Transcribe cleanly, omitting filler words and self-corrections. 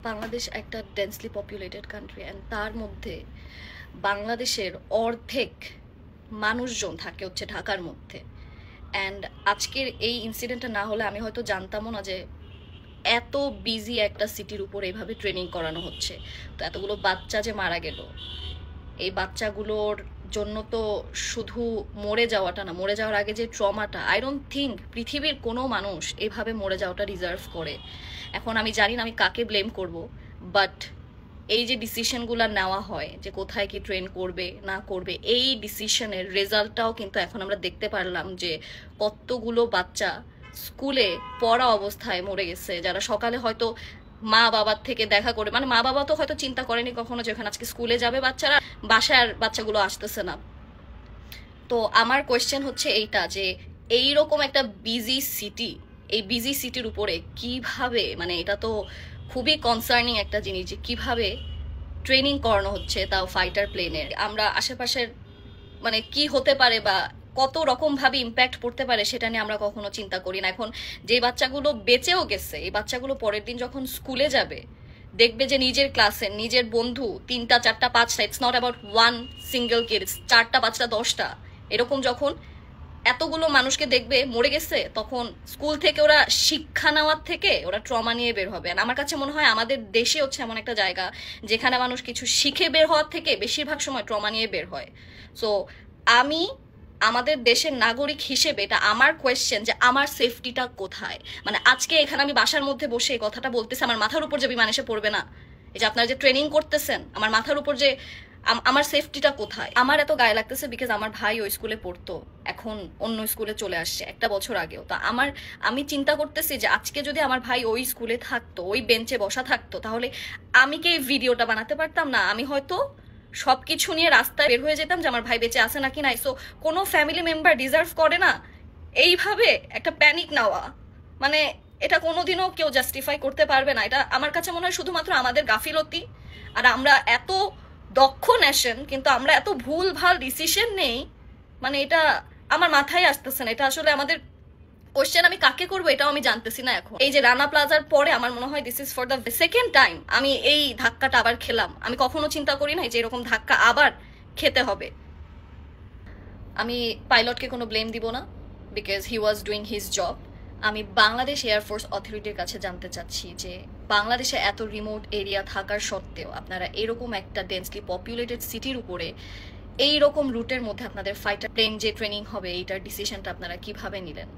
বাংলাদেশ একটা densely populated country and তার মধ্যে বাংলাদেশের অর্ধেক মানুষজন থাকে হচ্ছে ঢাকার মধ্যে। অ্যান্ড আজকের এই ইনসিডেন্টটা না হলে আমি হয়তো জানতামও না যে এত বিজি একটা সিটির উপর এইভাবে ট্রেনিং করানো হচ্ছে। তো এতগুলো বাচ্চা যে মারা গেল, এই বাচ্চাগুলোর জন্য তো শুধু মরে যাওয়াটা না, মরে যাওয়ার আগে যে ট্রমাটা, আই ডোন্ট থিঙ্ক পৃথিবীর কোনো মানুষ এভাবে মরে যাওয়াটা ডিজার্ভ করে। এখন আমি জানি না আমি কাকে ব্লেম করব, বাট এই যে ডিসিশনগুলো নেওয়া হয় যে কোথায় কি ট্রেন করবে না করবে, এই ডিসিশনের রেজাল্টটাও কিন্তু এখন আমরা দেখতে পারলাম যে কতগুলো বাচ্চা স্কুলে পড়া অবস্থায় মরে গেছে, যারা সকালে হয়তো মা বাবার থেকে দেখা করে, মানে মা বাবা তো হয়তো চিন্তা করেনি কখনো যে ওখানে আজকে স্কুলে যাবে বাচ্চারা, বাসায় আর বাচ্চাগুলো আসতেছে না। তো আমার কোয়েশ্চেন হচ্ছে এইটা যে এইরকম একটা বিজি সিটি, এই বিজি সিটির উপরে কিভাবে, মানে এটা তো খুবই কনসার্নিং একটা জিনিস যে কিভাবে ট্রেনিং করানো হচ্ছে, তাও ফাইটার প্লেনের। আমরা আশেপাশের মানে কি হতে পারে বা কত রকম ভাবে ইম্প্যাক্ট পড়তে পারে সেটা নিয়ে আমরা কখনো চিন্তা করি না। এখন যে বাচ্চাগুলো বেঁচেও গেছে, এই বাচ্চাগুলো পরের দিন যখন স্কুলে যাবে দেখবে যে নিজের ক্লাসে নিজের বন্ধু 3টা 4টা 5টা, it's not about one single kids, 4টা 5টা 10টা এরকম যখন এতগুলো মানুষকে দেখবে মরে গেছে, তখন স্কুল থেকে ওরা শিক্ষা নেওয়ার থেকে ওরা ট্রমা নিয়ে বের হবে। আমার কাছে মনে হয় আমাদের দেশে হচ্ছে এমন একটা জায়গা যেখানে মানুষ কিছু শিখে বের হওয়ার থেকে বেশিরভাগ সময় ট্রমা নিয়ে বের হয়। সো আমি আমাদের দেশের নাগরিক হিসেবে এটা আমার কোয়েশ্চেন যে আমার সেফটিটা কোথায়। মানে আজকে এখানে আমি বাসার মধ্যে বসে এই কথাটা বলতেছি, আমার মাথার উপর যে বিমান এসে পড়বে না, এই যে আপনারা যে ট্রেনিং করতেছেন আমার মাথার উপর যে আমার সেফটিটা কোথায়। আমার এত গায়ে লাগতেছে বিকজ আমার ভাই ওই স্কুলে পড়তো, এখন অন্য স্কুলে চলে আসছে 1 বছর আগেও। তো আমি চিন্তা করতেছি যে আজকে যদি আমার ভাই ওই স্কুলে থাকতো, ওই বেঞ্চে বসা থাকতো, তাহলে আমি কি এই ভিডিওটা বানাতে পারতাম না? আমি হয়তো সবকিছু নিয়ে রাস্তায় বের হয়ে যেতাম যে আমার ভাই বেঁচে আছে নাকি নাই। সো কোনো ফ্যামিলি মেম্বার ডিজার্ভ করে না এইভাবে একটা প্যানিক নেওয়া। মানে এটা কোনোদিনও কেউ জাস্টিফাই করতে পারবে না। এটা আমার কাছে মনে হয় শুধুমাত্র আমাদের গাফিলতি। আর আমরা এত দক্ষ নেশন কিন্তু আমরা এত ভুল ভাল ডিসিশন নেই, মানে এটা আমার মাথায় আসতেছে না। এটা আসলে আমাদের কোশ্চেন আমি কাকে করবো এটাও আমি জানতেছি না। এখন এই যে রানা প্লাজার পরে আমার মনে হয় this is for the second time আমি এই ধাক্কাটা আবার খেলাম। আমি কখনো চিন্তা করি নাই যে এরকম ধাক্কা আবার খেতে হবে। আমি পাইলটকে কোনো ব্লেম দিব না, because he was doing his job. আমি বাংলাদেশ এয়ারফোর্স অথরিটির কাছে জানতে চাচ্ছি যে বাংলাদেশে এত রিমোট এরিয়া থাকার সত্ত্বেও আপনারা এরকম একটা ডেন্সলি পপুলেটেড সিটির উপরে এইরকম রুটের মধ্যে আপনাদের ফাইটার প্লেন যে ট্রেনিং হবে এইটার ডিসিশনটা আপনারা কিভাবে নিলেন?